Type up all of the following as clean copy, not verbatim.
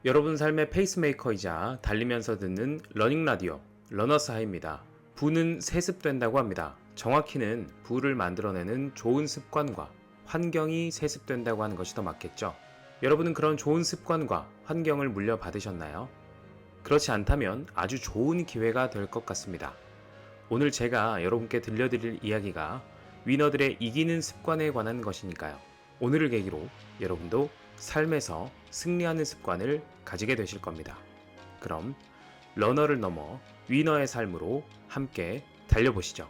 여러분 삶의 페이스메이커이자 달리면서 듣는 러닝 라디오 러너스 하이입니다. 부는 세습된다고 합니다. 정확히는 부를 만들어내는 좋은 습관과 환경이 세습된다고 하는 것이 더 맞겠죠. 여러분은 그런 좋은 습관과 환경을 물려받으셨나요? 그렇지 않다면 아주 좋은 기회가 될 것 같습니다. 오늘 제가 여러분께 들려드릴 이야기가 위너들의 이기는 습관에 관한 것이니까요. 오늘을 계기로 여러분도 삶에서 승리하는 습관을 가지게 되실 겁니다. 그럼 러너를 넘어 위너의 삶으로 함께 달려보시죠.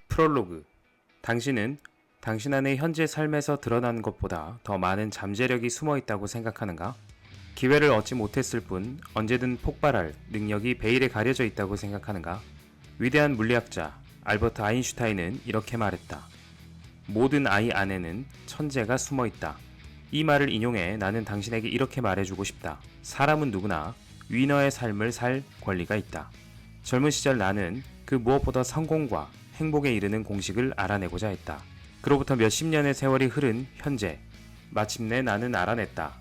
프롤로그. 당신은 당신 안의 현재 삶에서 드러나는 것보다 더 많은 잠재력이 숨어 있다고 생각하는가? 기회를 얻지 못했을 뿐 언제든 폭발할 능력이 베일에 가려져 있다고 생각하는가? 위대한 물리학자 알버트 아인슈타인은 이렇게 말했다. 모든 아이 안에는 천재가 숨어 있다. 이 말을 인용해 나는 당신에게 이렇게 말해주고 싶다. 사람은 누구나 위너의 삶을 살 권리가 있다. 젊은 시절 나는 그 무엇보다 성공과 행복에 이르는 공식을 알아내고자 했다. 그로부터 몇십 년의 세월이 흐른 현재, 마침내 나는 알아냈다.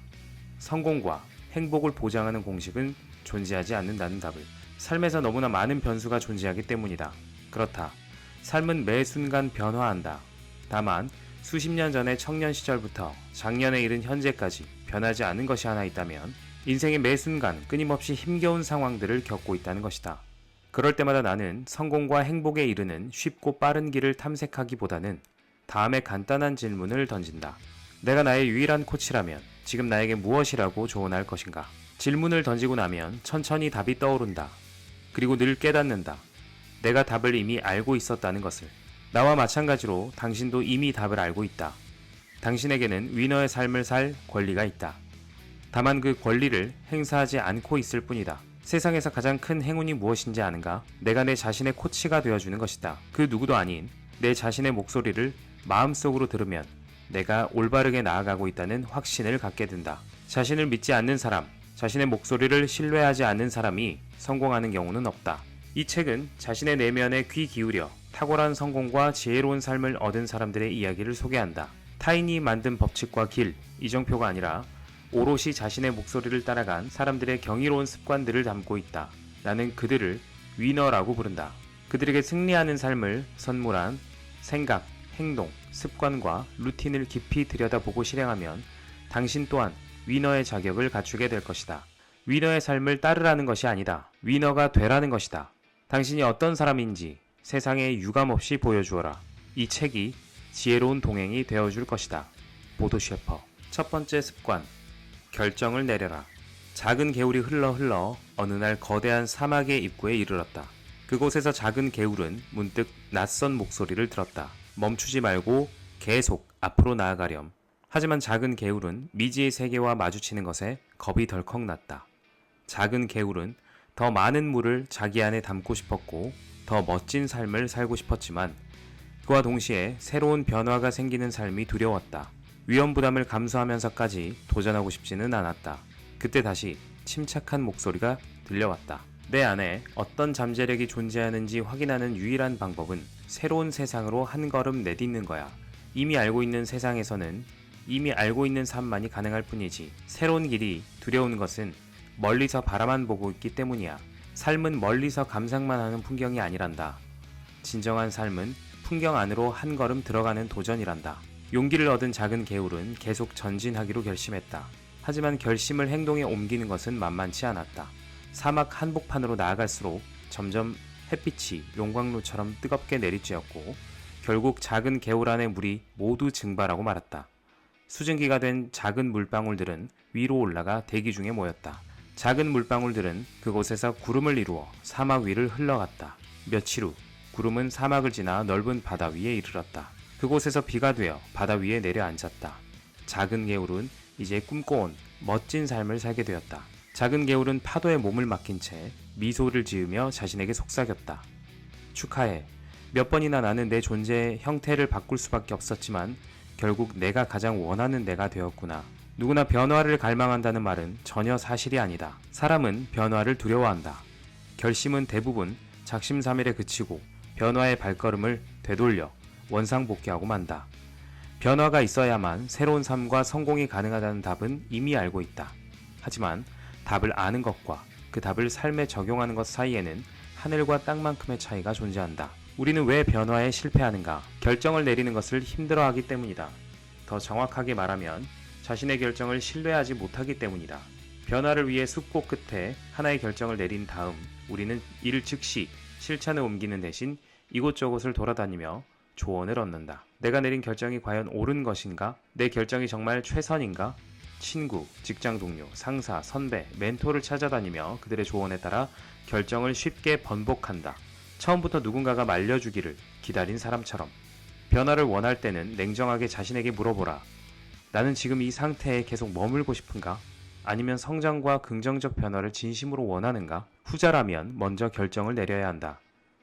성공과 행복을 보장하는 공식은 존재하지 않는다는 답을. 삶에서 너무나 많은 변수가 존재하기 때문이다. 그렇다. 삶은 매 순간 변화한다. 다만 수십 년 전의 청년 시절부터 장년에 이른 현재까지 변하지 않은 것이 하나 있다면 인생의 매 순간 끊임없이 힘겨운 상황들을 겪고 있다는 것이다. 그럴 때마다 나는 성공과 행복에 이르는 쉽고 빠른 길을 탐색하기보다는 다음에 간단한 질문을 던진다. 내가 나의 유일한 코치라면 지금 나에게 무엇이라고 조언할 것인가? 질문을 던지고 나면 천천히 답이 떠오른다. 그리고 늘 깨닫는다. 내가 답을 이미 알고 있었다는 것을. 나와 마찬가지로 당신도 이미 답을 알고 있다. 당신에게는 위너의 삶을 살 권리가 있다. 다만 그 권리를 행사하지 않고 있을 뿐이다. 세상에서 가장 큰 행운이 무엇인지 아는가? 내가 내 자신의 코치가 되어주는 것이다. 그 누구도 아닌 내 자신의 목소리를 마음속으로 들으면 내가 올바르게 나아가고 있다는 확신을 갖게 된다. 자신을 믿지 않는 사람, 자신의 목소리를 신뢰하지 않는 사람이 성공하는 경우는 없다. 이 책은 자신의 내면에 귀 기울여 탁월한 성공과 지혜로운 삶을 얻은 사람들의 이야기를 소개한다. 타인이 만든 법칙과 길, 이정표가 아니라 오롯이 자신의 목소리를 따라간 사람들의 경이로운 습관들을 담고 있다. 나는 그들을 위너라고 부른다. 그들에게 승리하는 삶을 선물한 생각, 행동, 습관과 루틴을 깊이 들여다보고 실행하면 당신 또한 위너의 자격을 갖추게 될 것이다. 위너의 삶을 따르라는 것이 아니다. 위너가 되라는 것이다. 당신이 어떤 사람인지 세상에 유감없이 보여주어라. 이 책이 지혜로운 동행이 되어줄 것이다. 보도 셰퍼. 첫 번째 습관. 결정을 내려라. 작은 개울이 흘러 어느 날 거대한 사막의 입구에 이르렀다. 그곳에서 작은 개울은 문득 낯선 목소리를 들었다. 멈추지 말고 계속 앞으로 나아가렴. 하지만 작은 개울은 미지의 세계와 마주치는 것에 겁이 덜컥 났다. 작은 개울은 더 많은 물을 자기 안에 담고 싶었고 더 멋진 삶을 살고 싶었지만 그와 동시에 새로운 변화가 생기는 삶이 두려웠다. 위험 부담을 감수하면서까지 도전하고 싶지는 않았다. 그때 다시 침착한 목소리가 들려왔다. 내 안에 어떤 잠재력이 존재하는지 확인하는 유일한 방법은 새로운 세상으로 한 걸음 내딛는 거야. 이미 알고 있는 세상에서는 이미 알고 있는 삶만이 가능할 뿐이지 새로운 길이 두려운 것은 멀리서 바라만 보고 있기 때문이야. 삶은 멀리서 감상만 하는 풍경이 아니란다. 진정한 삶은 풍경 안으로 한 걸음 들어가는 도전이란다. 용기를 얻은 작은 개울은 계속 전진하기로 결심했다. 하지만 결심을 행동에 옮기는 것은 만만치 않았다. 사막 한복판으로 나아갈수록 점점 햇빛이 용광로처럼 뜨겁게 내리쬐었고 결국 작은 개울 안의 물이 모두 증발하고 말았다. 수증기가 된 작은 물방울들은 위로 올라가 대기 중에 모였다. 작은 물방울들은 그곳에서 구름을 이루어 사막 위를 흘러갔다. 며칠 후 구름은 사막을 지나 넓은 바다 위에 이르렀다. 그곳에서 비가 되어 바다 위에 내려앉았다. 작은 개울은 이제 꿈꿔온 멋진 삶을 살게 되었다. 작은 개울은 파도에 몸을 맡긴 채 미소를 지으며 자신에게 속삭였다. 축하해. 몇 번이나 나는 내 존재의 형태를 바꿀 수밖에 없었지만 결국 내가 가장 원하는 내가 되었구나. 누구나 변화를 갈망한다는 말은 전혀 사실이 아니다. 사람은 변화를 두려워한다. 결심은 대부분 작심삼일에 그치고 변화의 발걸음을 되돌려 원상복귀하고 만다. 변화가 있어야만 새로운 삶과 성공이 가능하다는 답은 이미 알고 있다. 하지만 답을 아는 것과 그 답을 삶에 적용하는 것 사이에는 하늘과 땅만큼의 차이가 존재한다. 우리는 왜 변화에 실패하는가? 결정을 내리는 것을 힘들어하기 때문이다. 더 정확하게 말하면 자신의 결정을 신뢰하지 못하기 때문이다. 변화를 위해 숙고 끝에 하나의 결정을 내린 다음 우리는 이를 즉시 실천에 옮기는 대신 이곳저곳을 돌아다니며 조언을 얻는다. 내가 내린 결정이 과연 옳은 것인가? 내 결정이 정말 최선인가? 친구, 직장 동료, 상사, 선배, 멘토를 찾아다니며 그들의 조언에 따라 결정을 쉽게 번복한다. 처음부터 누군가가 말려주기를 기다린 사람처럼. 변화를 원할 때는 냉정하게 자신에게 물어보라. 나는 지금 이 상태에 계속 머물고 싶은가? 아니면 성장과 긍정적 변화를 진심으로 원하는가? 후자라면 먼저 결정을 내려야 한다.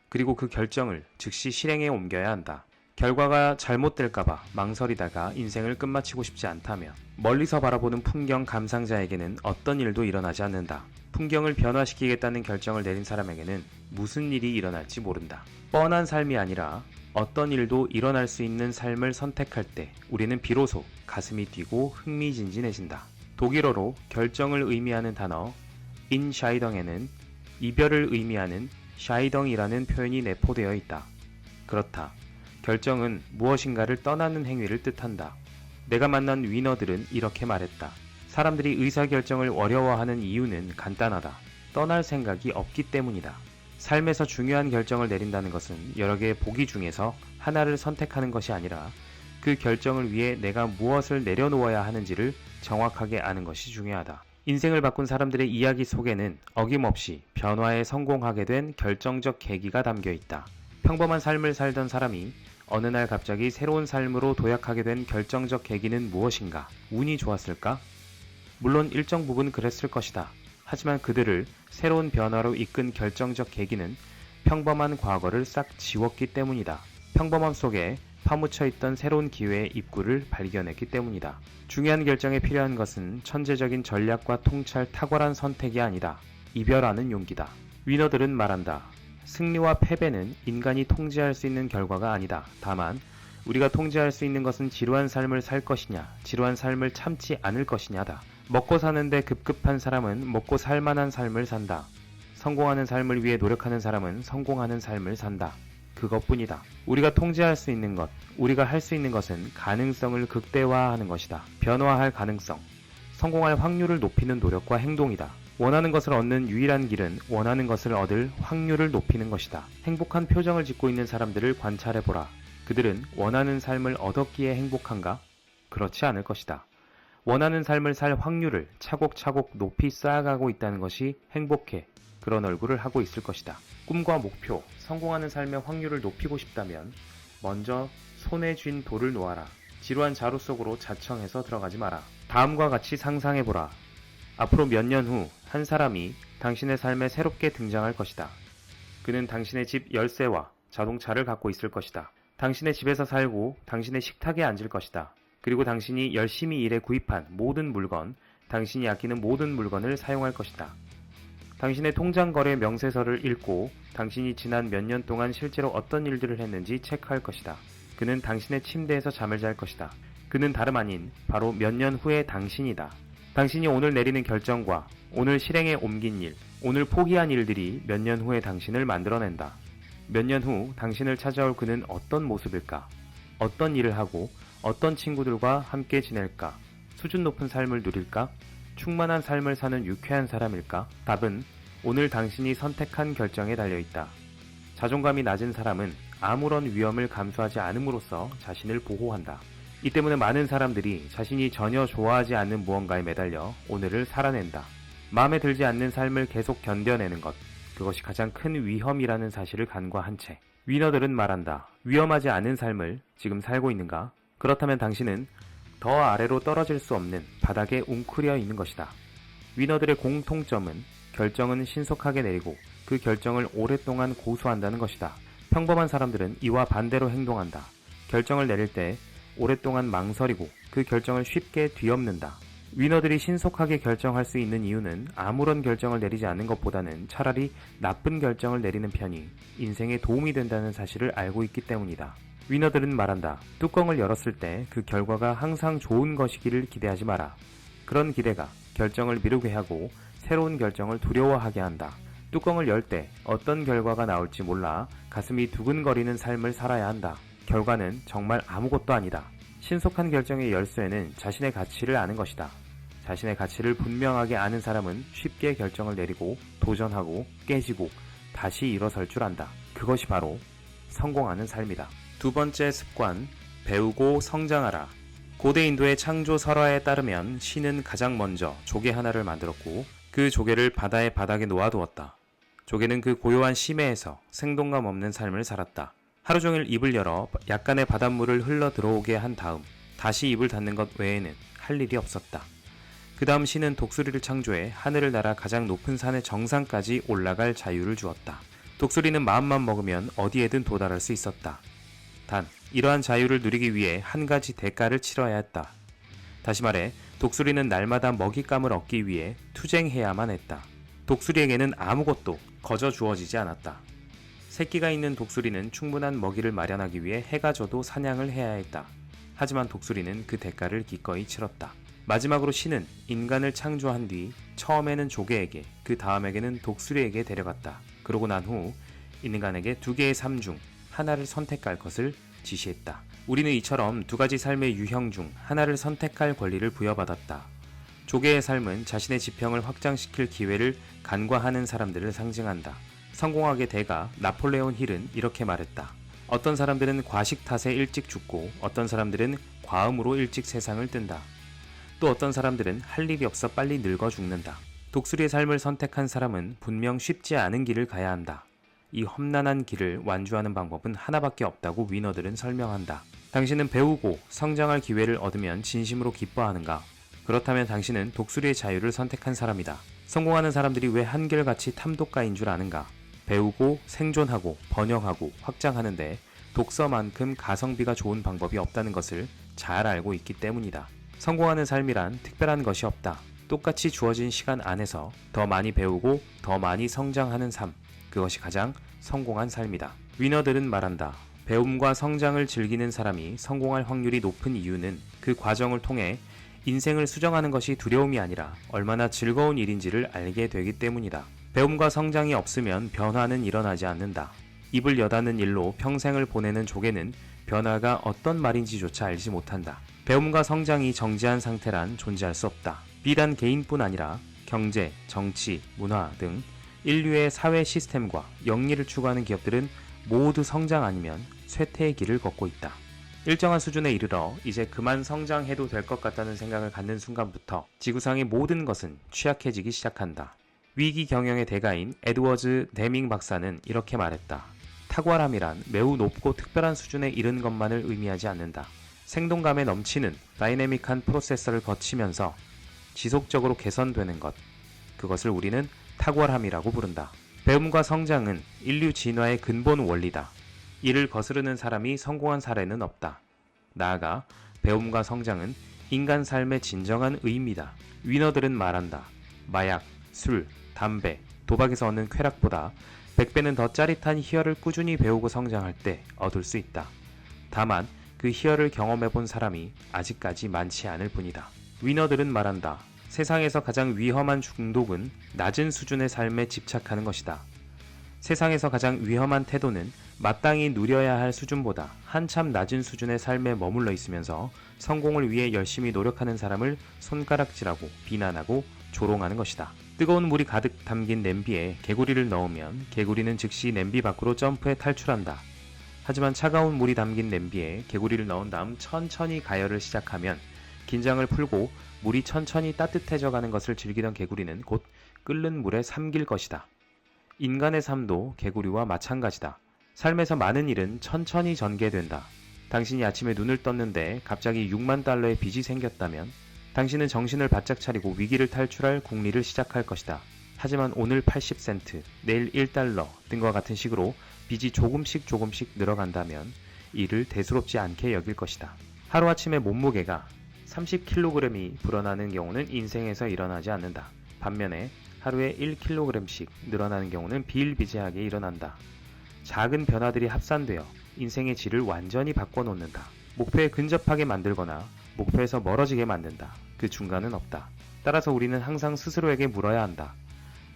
그리고 그 결정을 즉시 실행에 옮겨야 한다. 결과가 잘못될까봐 망설이다가 인생을 끝마치고 싶지 않다면 멀리서 바라보는 풍경 감상자에게는 어떤 일도 일어나지 않는다. 풍경을 변화시키겠다는 결정을 내린 사람에게는 무슨 일이 일어날지 모른다. 뻔한 삶이 아니라 어떤 일도 일어날 수 있는 삶을 선택할 때 우리는 비로소 가슴이 뛰고 흥미진진해진다. 독일어로 결정을 의미하는 단어 인샤이덩에는 이별을 의미하는 샤이덩이라는 표현이 내포되어 있다. 그렇다. 결정은 무엇인가를 떠나는 행위를 뜻한다. 내가 만난 위너들은 이렇게 말했다. 사람들이 의사결정을 어려워하는 이유는 간단하다. 떠날 생각이 없기 때문이다. 삶에서 중요한 결정을 내린다는 것은 여러 개의 보기 중에서 하나를 선택하는 것이 아니라 그 결정을 위해 내가 무엇을 내려놓아야 하는지를 정확하게 아는 것이 중요하다. 인생을 바꾼 사람들의 이야기 속에는 어김없이 변화에 성공하게 된 결정적 계기가 담겨 있다. 평범한 삶을 살던 사람이 어느 날 갑자기 새로운 삶으로 도약하게 된 결정적 계기는 무엇인가? 운이 좋았을까? 물론 일정 부분 그랬을 것이다. 하지만 그들을 새로운 변화로 이끈 결정적 계기는 평범한 과거를 싹 지웠기 때문이다. 평범함 속에 파묻혀 있던 새로운 기회의 입구를 발견했기 때문이다. 중요한 결정에 필요한 것은 천재적인 전략과 통찰, 탁월한 선택이 아니다. 이별하는 용기다. 위너들은 말한다. 승리와 패배는 인간이 통제할 수 있는 결과가 아니다. 다만 우리가 통제할 수 있는 것은 지루한 삶을 살 것이냐, 지루한 삶을 참지 않을 것이냐다. 먹고 사는데 급급한 사람은 먹고 살 만한 삶을 산다. 성공하는 삶을 위해 노력하는 사람은 성공하는 삶을 산다. 그것뿐이다. 우리가 통제할 수 있는 것, 우리가 할 수 있는 것은 가능성을 극대화하는 것이다. 변화할 가능성, 성공할 확률을 높이는 노력과 행동이다. 원하는 것을 얻는 유일한 길은 원하는 것을 얻을 확률을 높이는 것이다. 행복한 표정을 짓고 있는 사람들을 관찰해보라. 그들은 원하는 삶을 얻었기에 행복한가? 그렇지 않을 것이다. 원하는 삶을 살 확률을 차곡차곡 높이 쌓아가고 있다는 것이 행복해. 그런 얼굴을 하고 있을 것이다. 꿈과 목표, 성공하는 삶의 확률을 높이고 싶다면 먼저 손에 쥔 돌을 놓아라. 지루한 자루 속으로 자청해서 들어가지 마라. 다음과 같이 상상해보라. 앞으로 몇 년 후 한 사람이 당신의 삶에 새롭게 등장할 것이다. 그는 당신의 집 열쇠와 자동차를 갖고 있을 것이다. 당신의 집에서 살고 당신의 식탁에 앉을 것이다. 그리고 당신이 열심히 일해 구입한 모든 물건, 당신이 아끼는 모든 물건을 사용할 것이다. 당신의 통장 거래 명세서를 읽고 당신이 지난 몇 년 동안 실제로 어떤 일들을 했는지 체크할 것이다. 그는 당신의 침대에서 잠을 잘 것이다. 그는 다름 아닌 바로 몇 년 후의 당신이다. 당신이 오늘 내리는 결정과 오늘 실행에 옮긴 일, 오늘 포기한 일들이 몇 년 후의 당신을 만들어낸다. 몇 년 후 당신을 찾아올 그는 어떤 모습일까? 어떤 일을 하고 어떤 친구들과 함께 지낼까? 수준 높은 삶을 누릴까? 충만한 삶을 사는 유쾌한 사람일까? 답은 오늘 당신이 선택한 결정에 달려있다. 자존감이 낮은 사람은 아무런 위험을 감수하지 않음으로써 자신을 보호한다. 이 때문에 많은 사람들이 자신이 전혀 좋아하지 않는 무언가에 매달려 오늘을 살아낸다. 마음에 들지 않는 삶을 계속 견뎌내는 것, 그것이 가장 큰 위험이라는 사실을 간과한 채 위너들은 말한다. 위험하지 않은 삶을 지금 살고 있는가? 그렇다면 당신은 더 아래로 떨어질 수 없는 바닥에 웅크려 있는 것이다. 위너들의 공통점은 결정은 신속하게 내리고 그 결정을 오랫동안 고수한다는 것이다. 평범한 사람들은 이와 반대로 행동한다. 결정을 내릴 때 오랫동안 망설이고 그 결정을 쉽게 뒤엎는다. 위너들이 신속하게 결정할 수 있는 이유는 아무런 결정을 내리지 않는 것보다는 차라리 나쁜 결정을 내리는 편이 인생에 도움이 된다는 사실을 알고 있기 때문이다. 위너들은 말한다. 뚜껑을 열었을 때 그 결과가 항상 좋은 것이기를 기대하지 마라. 그런 기대가 결정을 미루게 하고 새로운 결정을 두려워하게 한다. 뚜껑을 열 때 어떤 결과가 나올지 몰라 가슴이 두근거리는 삶을 살아야 한다. 결과는 정말 아무것도 아니다. 신속한 결정의 열쇠는 자신의 가치를 아는 것이다. 자신의 가치를 분명하게 아는 사람은 쉽게 결정을 내리고 도전하고 깨지고 다시 일어설 줄 안다. 그것이 바로 성공하는 삶이다. 두 번째 습관, 배우고 성장하라. 고대 인도의 창조 설화에 따르면 신은 가장 먼저 조개 하나를 만들었고 그 조개를 바다의 바닥에 놓아두었다. 조개는 그 고요한 심해에서 생동감 없는 삶을 살았다. 하루 종일 입을 열어 약간의 바닷물을 흘러 들어오게 한 다음 다시 입을 닫는 것 외에는 할 일이 없었다. 그 다음 신은 독수리를 창조해 하늘을 날아 가장 높은 산의 정상까지 올라갈 자유를 주었다. 독수리는 마음만 먹으면 어디에든 도달할 수 있었다. 단, 이러한 자유를 누리기 위해 한 가지 대가를 치러야 했다. 다시 말해, 독수리는 날마다 먹잇감을 얻기 위해 투쟁해야만 했다. 독수리에게는 아무것도 거저 주어지지 않았다. 새끼가 있는 독수리는 충분한 먹이를 마련하기 위해 해가 져도 사냥을 해야 했다. 하지만 독수리는 그 대가를 기꺼이 치렀다. 마지막으로 신은 인간을 창조한 뒤 처음에는 조개에게, 그 다음에게는 독수리에게 데려갔다. 그러고 난 후 인간에게 두 개의 삶 중 하나를 선택할 것을 지시했다. 우리는 이처럼 두 가지 삶의 유형 중 하나를 선택할 권리를 부여받았다. 조개의 삶은 자신의 지평을 확장시킬 기회를 간과하는 사람들을 상징한다. 성공학의 대가 나폴레온 힐은 이렇게 말했다. 어떤 사람들은 과식 탓에 일찍 죽고 어떤 사람들은 과음으로 일찍 세상을 뜬다. 또 어떤 사람들은 할 일이 없어 빨리 늙어 죽는다. 독수리의 삶을 선택한 사람은 분명 쉽지 않은 길을 가야 한다. 이 험난한 길을 완주하는 방법은 하나밖에 없다고 위너들은 설명한다. 당신은 배우고 성장할 기회를 얻으면 진심으로 기뻐하는가? 그렇다면 당신은 독수리의 자유를 선택한 사람이다. 성공하는 사람들이 왜 한결같이 탐독가인 줄 아는가? 배우고 생존하고 번영하고 확장하는데 독서만큼 가성비가 좋은 방법이 없다는 것을 잘 알고 있기 때문이다. 성공하는 삶이란 특별한 것이 없다. 똑같이 주어진 시간 안에서 더 많이 배우고 더 많이 성장하는 삶. 그것이 가장 성공한 삶이다. 위너들은 말한다. 배움과 성장을 즐기는 사람이 성공할 확률이 높은 이유는 그 과정을 통해 인생을 수정하는 것이 두려움이 아니라 얼마나 즐거운 일인지를 알게 되기 때문이다. 배움과 성장이 없으면 변화는 일어나지 않는다. 입을 여닫는 일로 평생을 보내는 조개는 변화가 어떤 말인지조차 알지 못한다. 배움과 성장이 정지한 상태란 존재할 수 없다. 비단 개인뿐 아니라 경제, 정치, 문화 등 인류의 사회 시스템과 영리를 추구하는 기업들은 모두 성장 아니면 쇠퇴의 길을 걷고 있다. 일정한 수준에 이르러 이제 그만 성장해도 될 것 같다는 생각을 갖는 순간부터 지구상의 모든 것은 취약해지기 시작한다. 위기 경영의 대가인 에드워즈 데밍 박사는 이렇게 말했다. 탁월함이란 매우 높고 특별한 수준에 이른 것만을 의미하지 않는다. 생동감에 넘치는 다이내믹한 프로세서를 거치면서 지속적으로 개선되는 것, 그것을 우리는 탁월함이라고 부른다. 배움과 성장은 인류 진화의 근본 원리다. 이를 거스르는 사람이 성공한 사례는 없다. 나아가 배움과 성장은 인간 삶의 진정한 의미다. 위너들은 말한다. 마약, 술, 담배, 도박에서 얻는 쾌락보다 100배는 더 짜릿한 희열을 꾸준히 배우고 성장할 때 얻을 수 있다. 다만 그 희열을 경험해본 사람이 아직까지 많지 않을 뿐이다. 위너들은 말한다. 세상에서 가장 위험한 중독은 낮은 수준의 삶에 집착하는 것이다. 세상에서 가장 위험한 태도는 마땅히 누려야 할 수준보다 한참 낮은 수준의 삶에 머물러 있으면서 성공을 위해 열심히 노력하는 사람을 손가락질하고 비난하고 조롱하는 것이다. 뜨거운 물이 가득 담긴 냄비에 개구리를 넣으면 개구리는 즉시 냄비 밖으로 점프해 탈출한다. 하지만 차가운 물이 담긴 냄비에 개구리를 넣은 다음 천천히 가열을 시작하면 긴장을 풀고 물이 천천히 따뜻해져 가는 것을 즐기던 개구리는 곧 끓는 물에 삼킬 것이다. 인간의 삶도 개구리와 마찬가지다. 삶에서 많은 일은 천천히 전개된다. 당신이 아침에 눈을 떴는데 갑자기 6만 달러의 빚이 생겼다면 당신은 정신을 바짝 차리고 위기를 탈출할 궁리를 시작할 것이다. 하지만 오늘 80센트, 내일 1달러 등과 같은 식으로 빚이 조금씩 늘어간다면 이를 대수롭지 않게 여길 것이다. 하루아침에 몸무게가 30kg이 불어나는 경우는 인생에서 일어나지 않는다. 반면에 하루에 1kg씩 늘어나는 경우는 비일비재하게 일어난다. 작은 변화들이 합산되어 인생의 질을 완전히 바꿔놓는다. 목표에 근접하게 만들거나 목표에서 멀어지게 만든다. 그 중간은 없다. 따라서 우리는 항상 스스로에게 물어야 한다.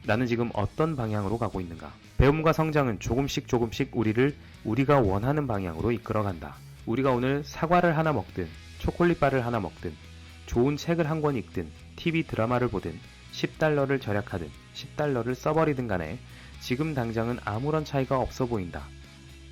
나는 지금 어떤 방향으로 가고 있는가? 배움과 성장은 조금씩 우리를 우리가 원하는 방향으로 이끌어간다. 우리가 오늘 사과를 하나 먹든 초콜릿바를 하나 먹든 좋은 책을 한 권 읽든 TV 드라마를 보든 10달러를 절약하든 10달러를 써버리든 간에 지금 당장은 아무런 차이가 없어 보인다.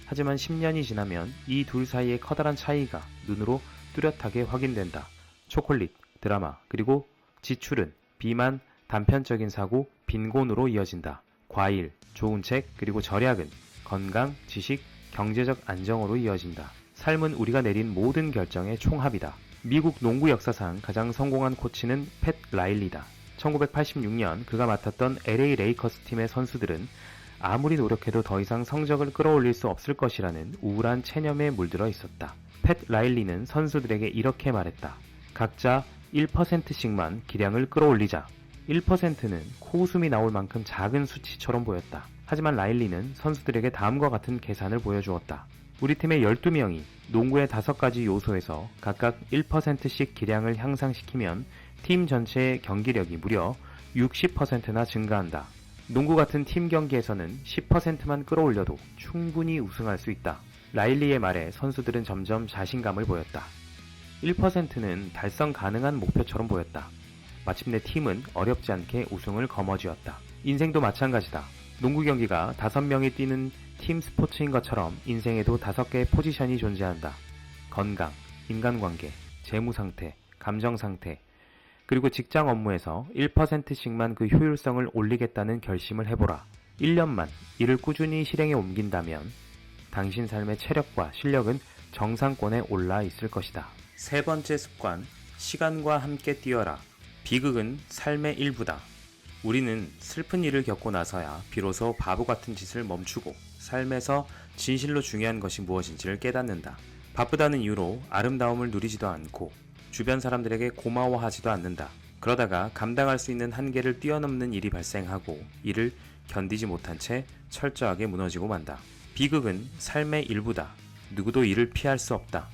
하지만 10년이 지나면 이 둘 사이의 커다란 차이가 눈으로 뚜렷하게 확인된다. 초콜릿, 드라마, 그리고 지출은 비만, 단편적인 사고, 빈곤으로 이어진다. 과일, 좋은 책, 그리고 절약은 건강, 지식, 경제적 안정으로 이어진다. 삶은 우리가 내린 모든 결정의 총합이다. 미국 농구 역사상 가장 성공한 코치는 팻 라일리다. 1986년 그가 맡았던 LA 레이커스 팀의 선수들은 아무리 노력해도 더 이상 성적을 끌어올릴 수 없을 것이라는 우울한 체념에 물들어 있었다. 팻 라일리는 선수들에게 이렇게 말했다. 각자 1%씩만 기량을 끌어올리자. 1%는 코웃음이 나올 만큼 작은 수치처럼 보였다. 하지만 라일리는 선수들에게 다음과 같은 계산을 보여주었다. 우리 팀의 12명이 농구의 5가지 요소에서 각각 1%씩 기량을 향상시키면 팀 전체의 경기력이 무려 60%나 증가한다. 농구 같은 팀 경기에서는 10%만 끌어올려도 충분히 우승할 수 있다. 라일리의 말에 선수들은 점점 자신감을 보였다. 1%는 달성 가능한 목표처럼 보였다. 마침내 팀은 어렵지 않게 우승을 거머쥐었다. 인생도 마찬가지다. 농구 경기가 5명이 뛰는 팀 스포츠인 것처럼 인생에도 5개의 포지션이 존재한다. 건강, 인간관계, 재무상태, 감정상태, 그리고 직장 업무에서 1%씩만 그 효율성을 올리겠다는 결심을 해보라. 1년만 이를 꾸준히 실행에 옮긴다면 당신 삶의 체력과 실력은 정상권에 올라 있을 것이다. 세 번째 습관, 시간과 함께 뛰어라. 비극은 삶의 일부다. 우리는 슬픈 일을 겪고 나서야 비로소 바보 같은 짓을 멈추고 삶에서 진실로 중요한 것이 무엇인지를 깨닫는다. 바쁘다는 이유로 아름다움을 누리지도 않고 주변 사람들에게 고마워하지도 않는다. 그러다가 감당할 수 있는 한계를 뛰어넘는 일이 발생하고 이를 견디지 못한 채 철저하게 무너지고 만다. 비극은 삶의 일부다. 누구도 이를 피할 수 없다.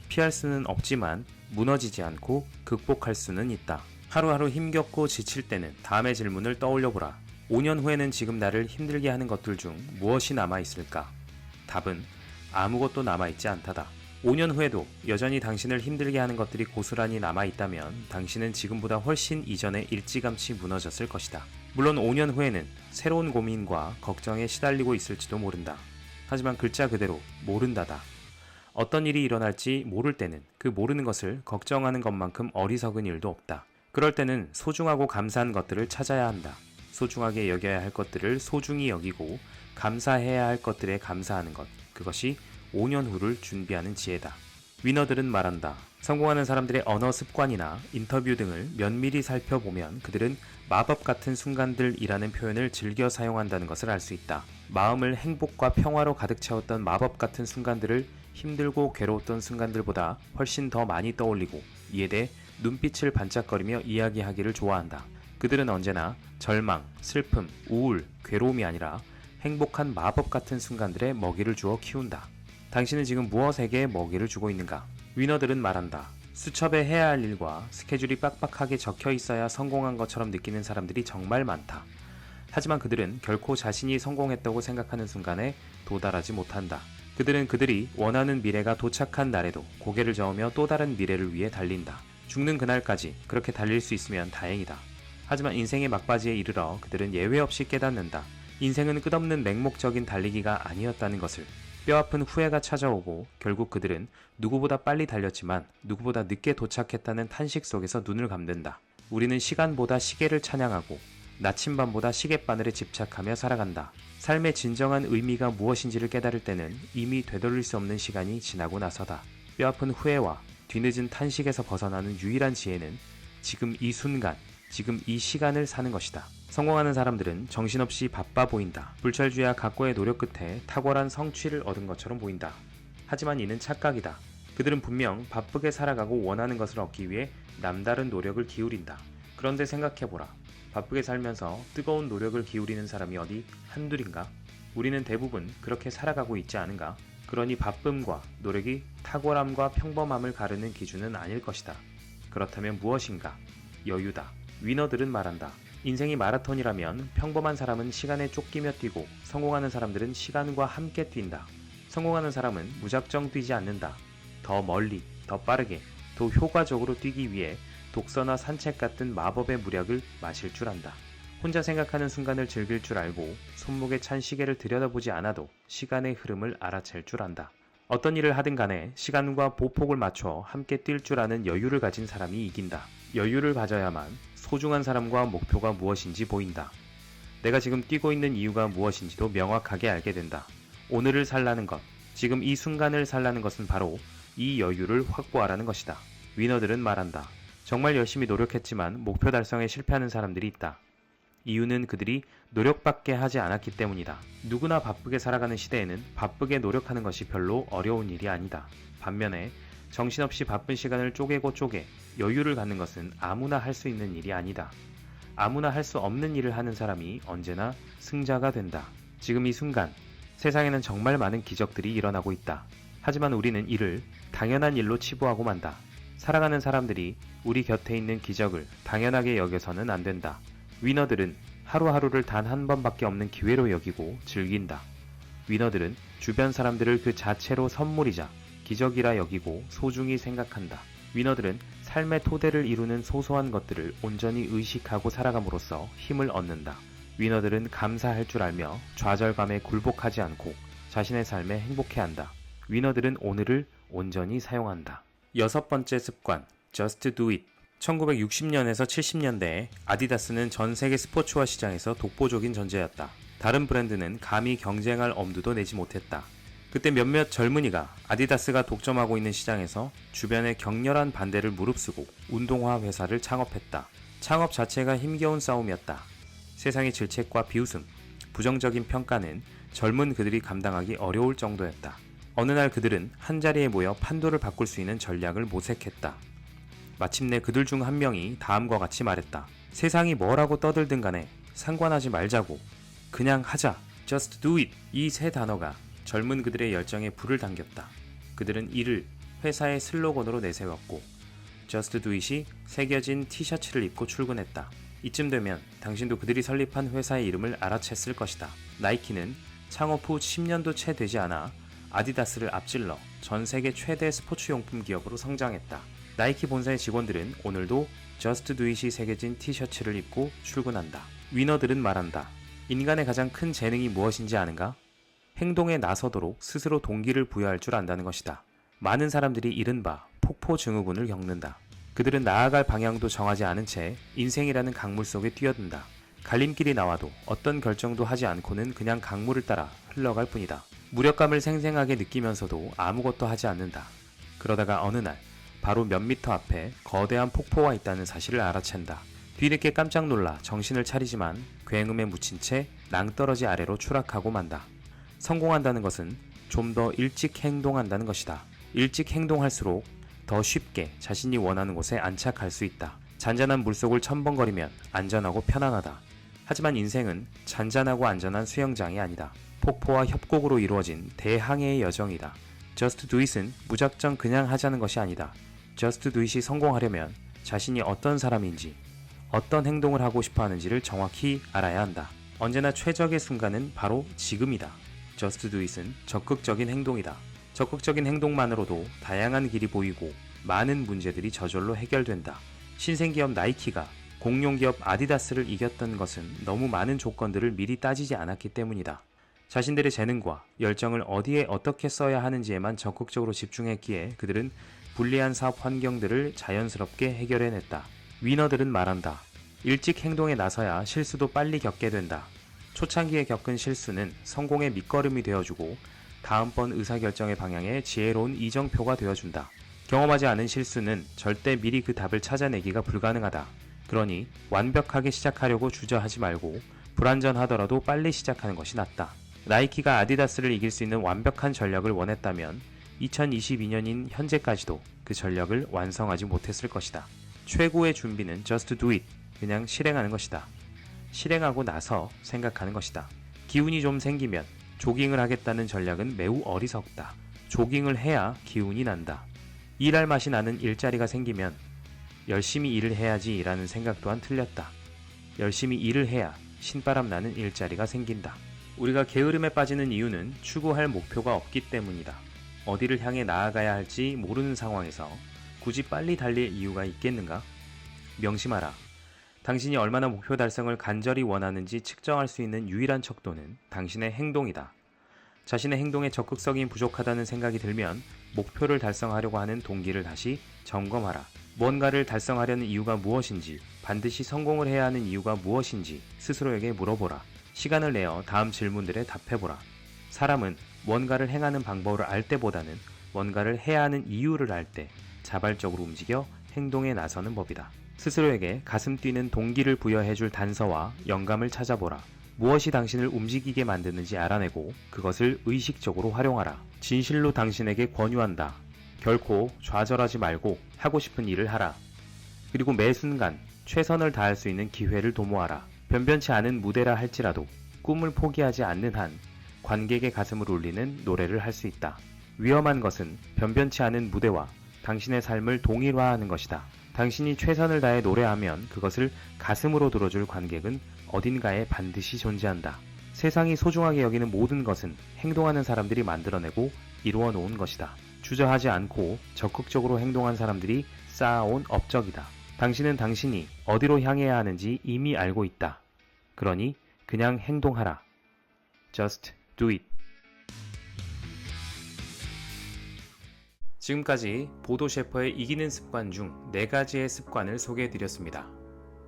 피할 수는 없지만 무너지지 않고 극복할 수는 있다. 하루하루 힘겹고 지칠 때는 다음의 질문을 떠올려보라. 5년 후에는 지금 나를 힘들게 하는 것들 중 무엇이 남아있을까? 답은 아무것도 남아있지 않다다. 5년 후에도 여전히 당신을 힘들게 하는 것들이 고스란히 남아있다면 당신은 지금보다 훨씬 이전에 일찌감치 무너졌을 것이다. 물론 5년 후에는 새로운 고민과 걱정에 시달리고 있을지도 모른다. 하지만 글자 그대로 모른다다. 어떤 일이 일어날지 모를 때는 그 모르는 것을 걱정하는 것만큼 어리석은 일도 없다. 그럴 때는 소중하고 감사한 것들을 찾아야 한다. 소중하게 여겨야 할 것들을 소중히 여기고 감사해야 할 것들에 감사하는 것. 그것이 5년 후를 준비하는 지혜다. 위너들은 말한다. 성공하는 사람들의 언어 습관이나 인터뷰 등을 면밀히 살펴보면 그들은 마법 같은 순간들이라는 표현을 즐겨 사용한다는 것을 알 수 있다. 마음을 행복과 평화로 가득 채웠던 마법 같은 순간들을 힘들고 괴로웠던 순간들보다 훨씬 더 많이 떠올리고 이에 대해 눈빛을 반짝거리며 이야기하기를 좋아한다. 그들은 언제나 절망, 슬픔, 우울, 괴로움이 아니라 행복한 마법 같은 순간들에 먹이를 주어 키운다. 당신은 지금 무엇에게 먹이를 주고 있는가? 위너들은 말한다. 수첩에 해야 할 일과 스케줄이 빡빡하게 적혀 있어야 성공한 것처럼 느끼는 사람들이 정말 많다. 하지만 그들은 결코 자신이 성공했다고 생각하는 순간에 도달하지 못한다. 그들은 그들이 원하는 미래가 도착한 날에도 고개를 저으며 또 다른 미래를 위해 달린다. 죽는 그날까지 그렇게 달릴 수 있으면 다행이다. 하지만 인생의 막바지에 이르러 그들은 예외 없이 깨닫는다. 인생은 끝없는 맹목적인 달리기가 아니었다는 것을. 뼈아픈 후회가 찾아오고 결국 그들은 누구보다 빨리 달렸지만 누구보다 늦게 도착했다는 탄식 속에서 눈을 감는다. 우리는 시간보다 시계를 찬양하고 나침반보다 시계바늘에 집착하며 살아간다. 삶의 진정한 의미가 무엇인지를 깨달을 때는 이미 되돌릴 수 없는 시간이 지나고 나서다. 뼈아픈 후회와 뒤늦은 탄식에서 벗어나는 유일한 지혜는 지금 이 순간, 지금 이 시간을 사는 것이다. 성공하는 사람들은 정신없이 바빠 보인다. 불철주야 각고의 노력 끝에 탁월한 성취를 얻은 것처럼 보인다. 하지만 이는 착각이다. 그들은 분명 바쁘게 살아가고 원하는 것을 얻기 위해 남다른 노력을 기울인다. 그런데 생각해보라. 바쁘게 살면서 뜨거운 노력을 기울이는 사람이 어디 한둘인가? 우리는 대부분 그렇게 살아가고 있지 않은가? 그러니 바쁨과 노력이 탁월함과 평범함을 가르는 기준은 아닐 것이다. 그렇다면 무엇인가? 여유다. 위너들은 말한다. 인생이 마라톤이라면 평범한 사람은 시간에 쫓기며 뛰고 성공하는 사람들은 시간과 함께 뛴다. 성공하는 사람은 무작정 뛰지 않는다. 더 멀리, 더 빠르게, 더 효과적으로 뛰기 위해 독서나 산책 같은 마법의 무력을 마실 줄 안다. 혼자 생각하는 순간을 즐길 줄 알고 손목에 찬 시계를 들여다보지 않아도 시간의 흐름을 알아챌 줄 안다. 어떤 일을 하든 간에 시간과 보폭을 맞춰 함께 뛸 줄 아는 여유를 가진 사람이 이긴다. 여유를 가져야만 소중한 사람과 목표가 무엇인지 보인다. 내가 지금 뛰고 있는 이유가 무엇인지도 명확하게 알게 된다. 오늘을 살라는 것, 지금 이 순간을 살라는 것은 바로 이 여유를 확보하라는 것이다. 위너들은 말한다. 정말 열심히 노력했지만 목표 달성에 실패하는 사람들이 있다. 이유는 그들이 노력밖에 하지 않았기 때문이다. 누구나 바쁘게 살아가는 시대에는 바쁘게 노력하는 것이 별로 어려운 일이 아니다. 반면에 정신없이 바쁜 시간을 쪼개고 쪼개 여유를 갖는 것은 아무나 할 수 있는 일이 아니다. 아무나 할 수 없는 일을 하는 사람이 언제나 승자가 된다. 지금 이 순간 세상에는 정말 많은 기적들이 일어나고 있다. 하지만 우리는 이를 당연한 일로 치부하고 만다. 살아가는 사람들이 우리 곁에 있는 기적을 당연하게 여겨서는 안 된다. 위너들은 하루하루를 단 한 번밖에 없는 기회로 여기고 즐긴다. 위너들은 주변 사람들을 그 자체로 선물이자 기적이라 여기고 소중히 생각한다. 위너들은 삶의 토대를 이루는 소소한 것들을 온전히 의식하고 살아감으로써 힘을 얻는다. 위너들은 감사할 줄 알며 좌절감에 굴복하지 않고 자신의 삶에 행복해한다. 위너들은 오늘을 온전히 사용한다. 여섯 번째 습관, Just Do It. 1960년에서 70년대에 아디다스는 전 세계 스포츠화 시장에서 독보적인 존재였다. 다른 브랜드는 감히 경쟁할 엄두도 내지 못했다. 그때 몇몇 젊은이가 아디다스가 독점하고 있는 시장에서 주변의 격렬한 반대를 무릅쓰고 운동화 회사를 창업했다. 창업 자체가 힘겨운 싸움이었다. 세상의 질책과 비웃음, 부정적인 평가는 젊은 그들이 감당하기 어려울 정도였다. 어느 날 그들은 한자리에 모여 판도를 바꿀 수 있는 전략을 모색했다. 마침내 그들 중 한 명이 다음과 같이 말했다. 세상이 뭐라고 떠들든 간에 상관하지 말자고. 그냥 하자. Just do it. 이 세 단어가 젊은 그들의 열정에 불을 당겼다. 그들은 이를 회사의 슬로건으로 내세웠고 Just do it이 새겨진 티셔츠를 입고 출근했다. 이쯤 되면 당신도 그들이 설립한 회사의 이름을 알아챘을 것이다. 나이키는 창업 후 10년도 채 되지 않아 아디다스를 앞질러 전 세계 최대 스포츠용품 기업으로 성장했다. 나이키 본사의 직원들은 오늘도 Just Do It이 새겨진 티셔츠를 입고 출근한다. 위너들은 말한다. 인간의 가장 큰 재능이 무엇인지 아는가? 행동에 나서도록 스스로 동기를 부여할 줄 안다는 것이다. 많은 사람들이 이른바 폭포 증후군을 겪는다. 그들은 나아갈 방향도 정하지 않은 채 인생이라는 강물 속에 뛰어든다. 갈림길이 나와도 어떤 결정도 하지 않고는 그냥 강물을 따라 흘러갈 뿐이다. 무력감을 생생하게 느끼면서도 아무것도 하지 않는다. 그러다가 어느 날 바로 몇 미터 앞에 거대한 폭포가 있다는 사실을 알아챈다. 뒤늦게 깜짝 놀라 정신을 차리지만 굉음에 묻힌 채 낭떠러지 아래로 추락하고 만다. 성공한다는 것은 좀 더 일찍 행동한다는 것이다. 일찍 행동할수록 더 쉽게 자신이 원하는 곳에 안착할 수 있다. 잔잔한 물속을 첨벙거리면 안전하고 편안하다. 하지만 인생은 잔잔하고 안전한 수영장이 아니다. 폭포와 협곡으로 이루어진 대항해의 여정이다. Just Do It은 무작정 그냥 하자는 것이 아니다. Just Do It이 성공하려면 자신이 어떤 사람인지, 어떤 행동을 하고 싶어 하는지를 정확히 알아야 한다. 언제나 최적의 순간은 바로 지금이다. Just Do It은 적극적인 행동이다. 적극적인 행동만으로도 다양한 길이 보이고 많은 문제들이 저절로 해결된다. 신생기업 나이키가 공룡기업 아디다스를 이겼던 것은 너무 많은 조건들을 미리 따지지 않았기 때문이다. 자신들의 재능과 열정을 어디에 어떻게 써야 하는지에만 적극적으로 집중했기에 그들은 불리한 사업 환경들을 자연스럽게 해결해냈다. 위너들은 말한다. 일찍 행동에 나서야 실수도 빨리 겪게 된다. 초창기에 겪은 실수는 성공의 밑거름이 되어주고 다음번 의사결정의 방향에 지혜로운 이정표가 되어준다. 경험하지 않은 실수는 절대 미리 그 답을 찾아내기가 불가능하다. 그러니 완벽하게 시작하려고 주저하지 말고 불완전하더라도 빨리 시작하는 것이 낫다. 나이키가 아디다스를 이길 수 있는 완벽한 전략을 원했다면 2022년인 현재까지도 그 전략을 완성하지 못했을 것이다. 최고의 준비는 Just Do It. 그냥 실행하는 것이다. 실행하고 나서 생각하는 것이다. 기운이 좀 생기면 조깅을 하겠다는 전략은 매우 어리석다. 조깅을 해야 기운이 난다. 일할 맛이 나는 일자리가 생기면 열심히 일을 해야지 라는 생각 또한 틀렸다. 열심히 일을 해야 신바람 나는 일자리가 생긴다. 우리가 게으름에 빠지는 이유는 추구할 목표가 없기 때문이다. 어디를 향해 나아가야 할지 모르는 상황에서 굳이 빨리 달릴 이유가 있겠는가? 명심하라. 당신이 얼마나 목표 달성을 간절히 원하는지 측정할 수 있는 유일한 척도는 당신의 행동이다. 자신의 행동에 적극성이 부족하다는 생각이 들면 목표를 달성하려고 하는 동기를 다시 점검하라. 무언가를 달성하려는 이유가 무엇인지, 반드시 성공을 해야 하는 이유가 무엇인지 스스로에게 물어보라. 시간을 내어 다음 질문들에 답해보라. 사람은 뭔가를 행하는 방법을 알 때보다는 뭔가를 해야 하는 이유를 알 때 자발적으로 움직여 행동에 나서는 법이다. 스스로에게 가슴 뛰는 동기를 부여해줄 단서와 영감을 찾아보라. 무엇이 당신을 움직이게 만드는지 알아내고 그것을 의식적으로 활용하라. 진실로 당신에게 권유한다. 결코 좌절하지 말고 하고 싶은 일을 하라. 그리고 매 순간 최선을 다할 수 있는 기회를 도모하라. 변변치 않은 무대라 할지라도 꿈을 포기하지 않는 한 관객의 가슴을 울리는 노래를 할 수 있다. 위험한 것은 변변치 않은 무대와 당신의 삶을 동일화하는 것이다. 당신이 최선을 다해 노래하면 그것을 가슴으로 들어줄 관객은 어딘가에 반드시 존재한다. 세상이 소중하게 여기는 모든 것은 행동하는 사람들이 만들어내고 이루어 놓은 것이다. 주저하지 않고 적극적으로 행동한 사람들이 쌓아온 업적이다. 당신은 당신이 어디로 향해야 하는지 이미 알고 있다. 그러니 그냥 행동하라. Just do it. 지금까지 보도 셰퍼의 이기는 습관 중 4가지의 습관을 소개해드렸습니다.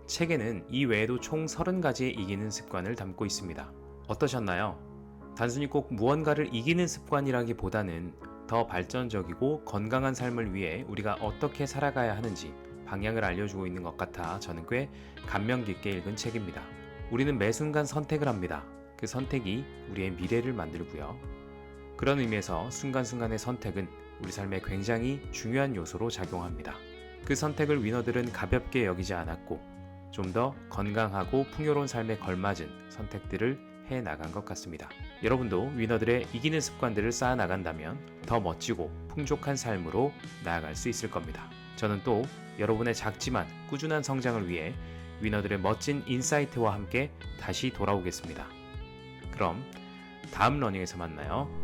책에는 이 외에도 총 30가지의 이기는 습관을 담고 있습니다. 어떠셨나요? 단순히 꼭 무언가를 이기는 습관이라기보다는 더 발전적이고 건강한 삶을 위해 우리가 어떻게 살아가야 하는지 방향을 알려주고 있는 것 같아 저는 꽤 감명 깊게 읽은 책입니다. 우리는 매 순간 선택을 합니다. 그 선택이 우리의 미래를 만들고요. 그런 의미에서 순간순간의 선택은 우리 삶에 굉장히 중요한 요소로 작용합니다. 그 선택을 위너들은 가볍게 여기지 않았고 좀 더 건강하고 풍요로운 삶에 걸맞은 선택들을 해나간 것 같습니다. 여러분도 위너들의 이기는 습관들을 쌓아나간다면 더 멋지고 풍족한 삶으로 나아갈 수 있을 겁니다. 저는 또 여러분의 작지만 꾸준한 성장을 위해 위너들의 멋진 인사이트와 함께 다시 돌아오겠습니다. 그럼 다음 러닝에서 만나요.